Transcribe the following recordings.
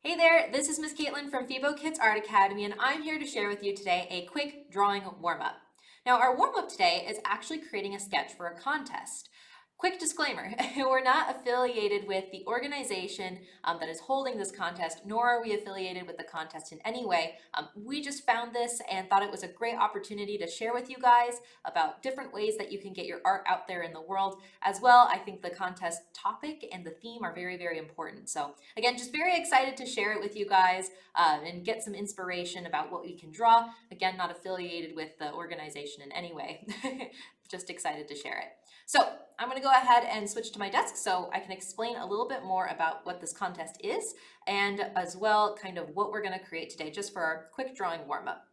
Hey there, this is Miss Caitlin from FIBO Kids Art Academy, and I'm here to share with you today a quick drawing warm-up. Now, our warm-up today is actually creating a sketch for a contest. Quick disclaimer, we're not affiliated with the organization that is holding this contest, nor are we affiliated with the contest in any way. We just found this and thought it was a great opportunity to share with you guys about different ways that you can get your art out there in the world. As well, I think the contest topic and the theme are very, very important. So again, just very excited to share it with you guys and get some inspiration about what we can draw. Again, not affiliated with the organization in any way, just excited to share it. So I'm going to go ahead and switch to my desk so I can explain a little bit more about what this contest is and as well kind of what we're going to create today just for our quick drawing warm-up.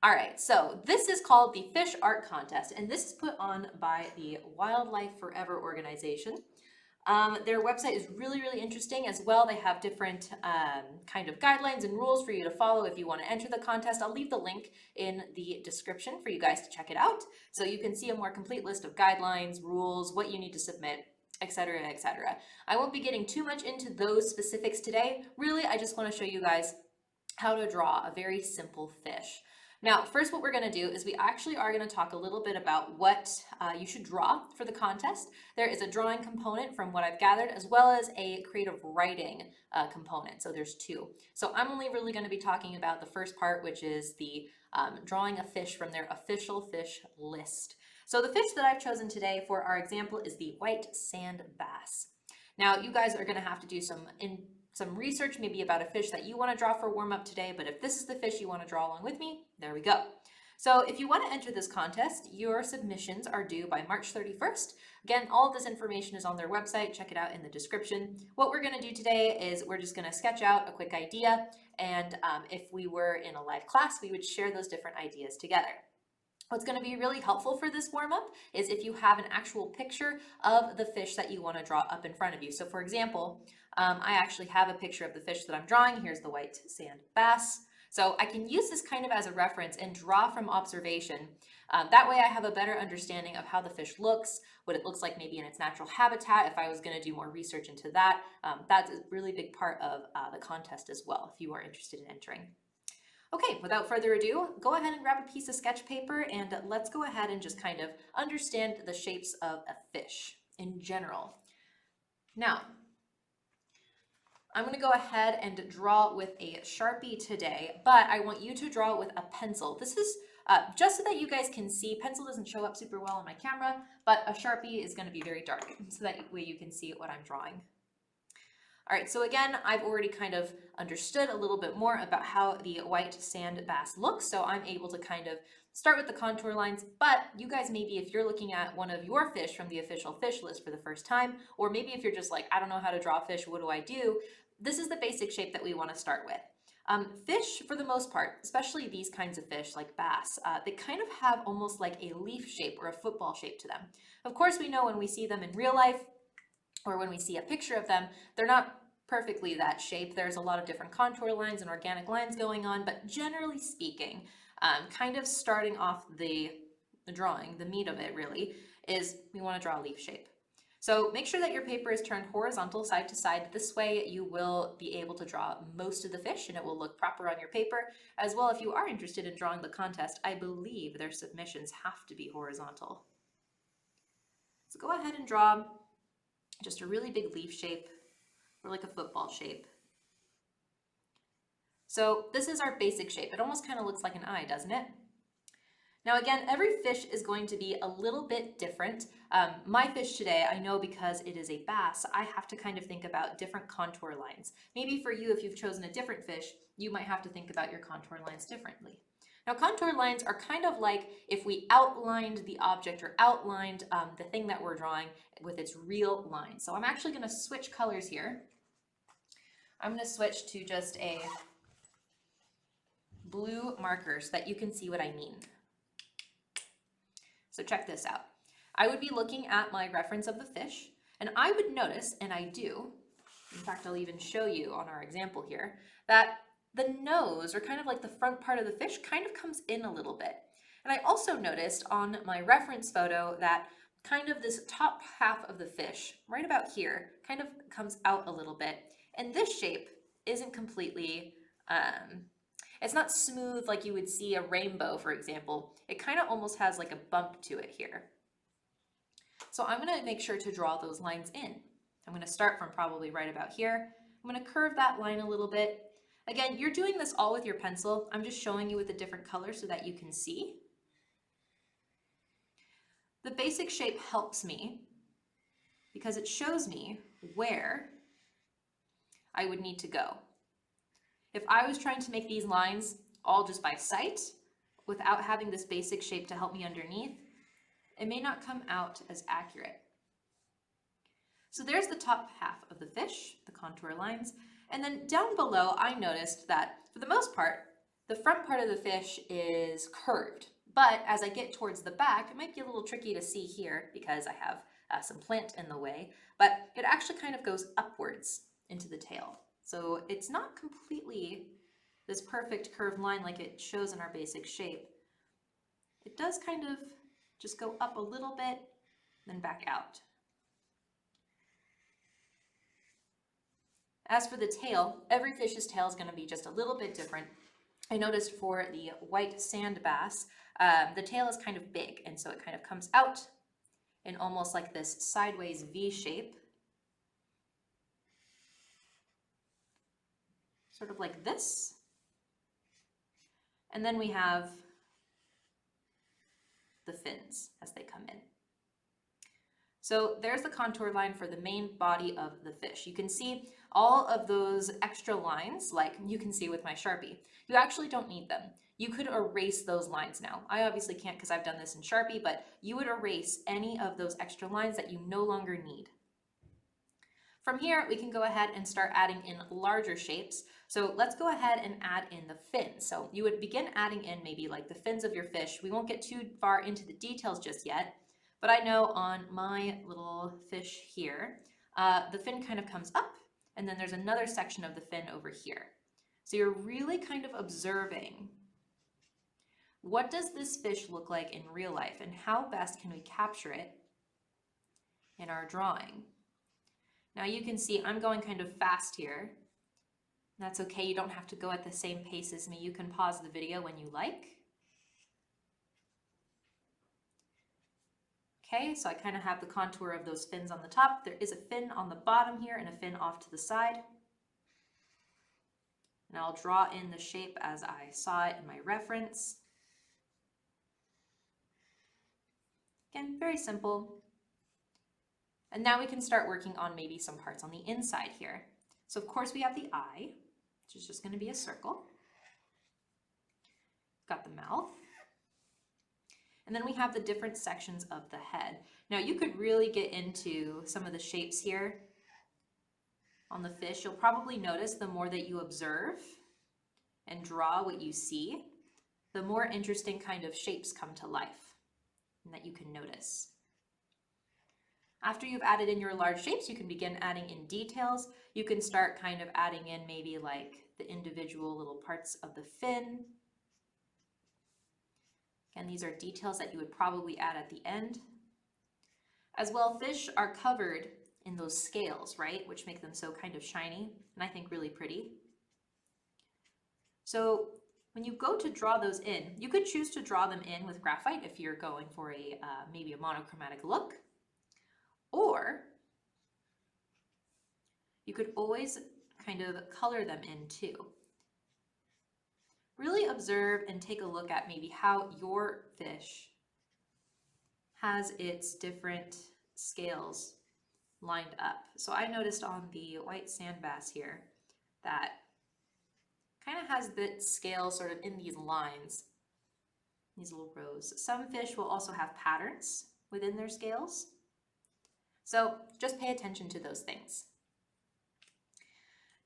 All right, so this is called the Fish Art Contest, and this is put on by the Wildlife Forever organization. Their website is really, really interesting as well. They have different kind of guidelines and rules for you to follow if you want to enter the contest. I'll leave the link in the description for you guys to check it out so you can see a more complete list of guidelines, rules, what you need to submit, etc., etc. I won't be getting too much into those specifics today. Really, I just want to show you guys how to draw a very simple fish. Now, first what we're going to do is we actually are going to talk a little bit about what you should draw for the contest. There is a drawing component from what I've gathered as well as a creative writing component. So there's two. So I'm only really going to be talking about the first part, which is the drawing a fish from their official fish list. So the fish that I've chosen today for our example is the white sand bass. Now, you guys are going to have to do some research maybe about a fish that you want to draw for warm-up today, but if this is the fish you want to draw along with me, there we go. So if you want to enter this contest, your submissions are due by March 31st. Again, all of this information is on their website. Check it out in the description. What we're going to do today is we're just going to sketch out a quick idea, and if we were in a live class, we would share those different ideas together. What's going to be really helpful for this warm-up is if you have an actual picture of the fish that you want to draw up in front of you. So for example, I actually have a picture of the fish that I'm drawing. Here's the white sand bass. So I can use this kind of as a reference and draw from observation. That way I have a better understanding of how the fish looks, what it looks like maybe in its natural habitat if I was going to do more research into that. That's a really big part of the contest as well if you are interested in entering. Okay, without further ado, go ahead and grab a piece of sketch paper and let's go ahead and just kind of understand the shapes of a fish in general. Now, I'm going to go ahead and draw with a Sharpie today, but I want you to draw with a pencil. This is just so that you guys can see. Pencil doesn't show up super well on my camera, but a Sharpie is going to be very dark, so that way you can see what I'm drawing. All right, so again, I've already kind of understood a little bit more about how the white sand bass looks, so I'm able to kind of start with the contour lines, but you guys maybe if you're looking at one of your fish from the official fish list for the first time, or maybe if you're just like, I don't know how to draw fish, what do I do? This is the basic shape that we want to start with. Fish, for the most part, especially these kinds of fish like bass, they kind of have almost like a leaf shape or a football shape to them. Of course, we know when we see them in real life, or when we see a picture of them, they're not perfectly that shape. There's a lot of different contour lines and organic lines going on, but generally speaking, kind of starting off the drawing, the meat of it really, is we want to draw a leaf shape. So make sure that your paper is turned horizontal side to side. This way you will be able to draw most of the fish and it will look proper on your paper. As well, if you are interested in drawing the contest, I believe their submissions have to be horizontal. So go ahead and draw just a really big leaf shape or like a football shape. So this is our basic shape. It almost kind of looks like an eye, doesn't it? Now again, every fish is going to be a little bit different. My fish today, I know because it is a bass, I have to kind of think about different contour lines. Maybe for you, if you've chosen a different fish, you might have to think about your contour lines differently. Now contour lines are kind of like if we outlined the object or outlined the thing that we're drawing with its real line. So I'm actually going to switch colors here. I'm going to switch to just a blue marker so that you can see what I mean. So check this out. I would be looking at my reference of the fish, and I would notice, and I do, in fact I'll even show you on our example here, that the nose, or kind of like the front part of the fish, kind of comes in a little bit. And I also noticed on my reference photo that kind of this top half of the fish, right about here, kind of comes out a little bit. And this shape isn't completely, it's not smooth like you would see a rainbow, for example. It kind of almost has like a bump to it here. So I'm going to make sure to draw those lines in. I'm going to start from probably right about here. I'm going to curve that line a little bit. Again, you're doing this all with your pencil. I'm just showing you with a different color so that you can see. The basic shape helps me because it shows me where I would need to go. If I was trying to make these lines all just by sight, without having this basic shape to help me underneath, it may not come out as accurate. So there's the top half of the fish, the contour lines, and then down below I noticed that for the most part, the front part of the fish is curved, but as I get towards the back, it might be a little tricky to see here because I have some plant in the way, but it actually kind of goes upwards into the tail. So it's not completely this perfect curved line like it shows in our basic shape. It does kind of just go up a little bit, then back out. As for the tail, every fish's tail is going to be just a little bit different. I noticed for the white sand bass, the tail is kind of big, and so it kind of comes out in almost like this sideways V shape. Sort of like this. And then we have the fins as they come in. So there's the contour line for the main body of the fish. You can see all of those extra lines, like you can see with my Sharpie. You actually don't need them. You could erase those lines now. I obviously can't because I've done this in Sharpie, but you would erase any of those extra lines that you no longer need. From here, we can go ahead and start adding in larger shapes. So let's go ahead and add in the fins. So you would begin adding in maybe like the fins of your fish. We won't get too far into the details just yet, but I know on my little fish here, the fin kind of comes up, and then there's another section of the fin over here. So you're really kind of observing, what does this fish look like in real life, and how best can we capture it in our drawing? Now you can see I'm going kind of fast here. That's okay, you don't have to go at the same pace as me. You can pause the video when you like. Okay, so I kind of have the contour of those fins on the top. There is a fin on the bottom here and a fin off to the side. And I'll draw in the shape as I saw it in my reference. Again, very simple. And now we can start working on maybe some parts on the inside here. So of course we have the eye, which is just going to be a circle. Got the mouth. And then we have the different sections of the head. Now you could really get into some of the shapes here on the fish. You'll probably notice the more that you observe and draw what you see, the more interesting kind of shapes come to life and that you can notice. After you've added in your large shapes, you can begin adding in details. You can start kind of adding in maybe like the individual little parts of the fin. And these are details that you would probably add at the end. As well, fish are covered in those scales, right? Which make them so kind of shiny and I think really pretty. So when you go to draw those in, you could choose to draw them in with graphite if you're going for a maybe a monochromatic look. Or you could always kind of color them in too. Really observe and take a look at maybe how your fish has its different scales lined up. So I noticed on the white sand bass here that kind of has the scale sort of in these lines, these little rows. Some fish will also have patterns within their scales. So just pay attention to those things.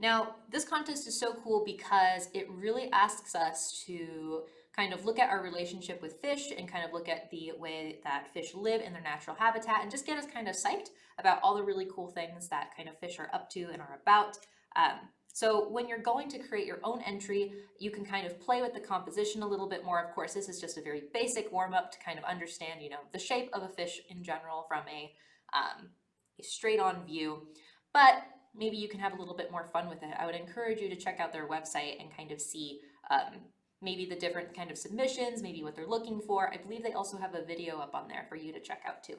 Now, this contest is so cool because it really asks us to kind of look at our relationship with fish and kind of look at the way that fish live in their natural habitat and just get us kind of psyched about all the really cool things that kind of fish are up to and are about. So when you're going to create your own entry, you can kind of play with the composition a little bit more. Of course, this is just a very basic warm-up to kind of understand, the shape of a fish in general from a straight-on view. But maybe you can have a little bit more fun with it. I would encourage you to check out their website and kind of see maybe the different kind of submissions, maybe what they're looking for. I believe they also have a video up on there for you to check out too.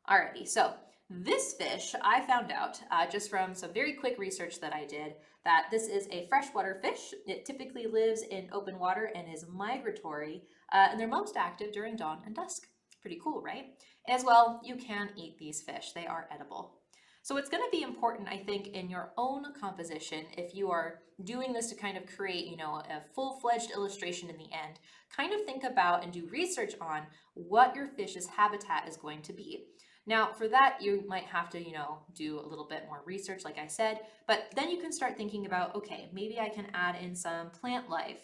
Alrighty, so this fish, I found out just from some very quick research that I did, that this is a freshwater fish. It typically lives in open water and is migratory, and they're most active during dawn and dusk. Pretty cool, right? As well, you can eat these fish. They are edible. So it's going to be important, I think, in your own composition, if you are doing this to kind of create, a full-fledged illustration in the end, kind of think about and do research on what your fish's habitat is going to be. Now, for that, you might have to, do a little bit more research, like I said, but then you can start thinking about, okay, maybe I can add in some plant life.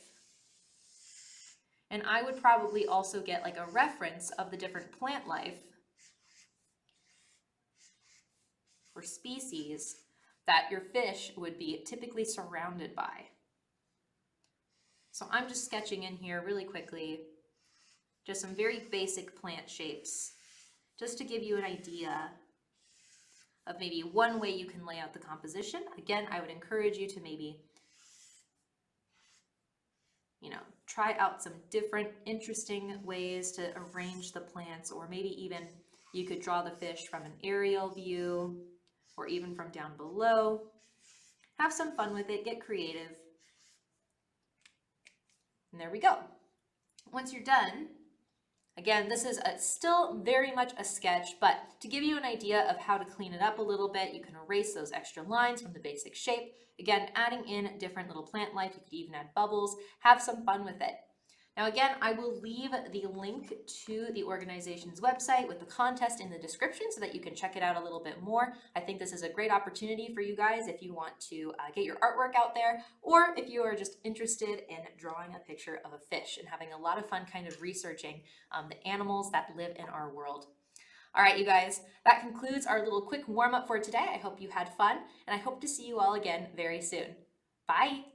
And I would probably also get like a reference of the different plant life or species that your fish would be typically surrounded by. So I'm just sketching in here really quickly, just some very basic plant shapes, just to give you an idea of maybe one way you can lay out the composition. Again, I would encourage you to maybe, try out some different interesting ways to arrange the plants, or maybe even you could draw the fish from an aerial view or even from down below. Have some fun with it, get creative. And there we go. Once you're done, again, this is still very much a sketch, but to give you an idea of how to clean it up a little bit, you can erase those extra lines from the basic shape. Again, adding in different little plant life, you could even add bubbles, have some fun with it. Now again, I will leave the link to the organization's website with the contest in the description so that you can check it out a little bit more. I think this is a great opportunity for you guys if you want to get your artwork out there, or if you are just interested in drawing a picture of a fish and having a lot of fun kind of researching the animals that live in our world. All right, you guys, that concludes our little quick warm-up for today. I hope you had fun, and I hope to see you all again very soon. Bye!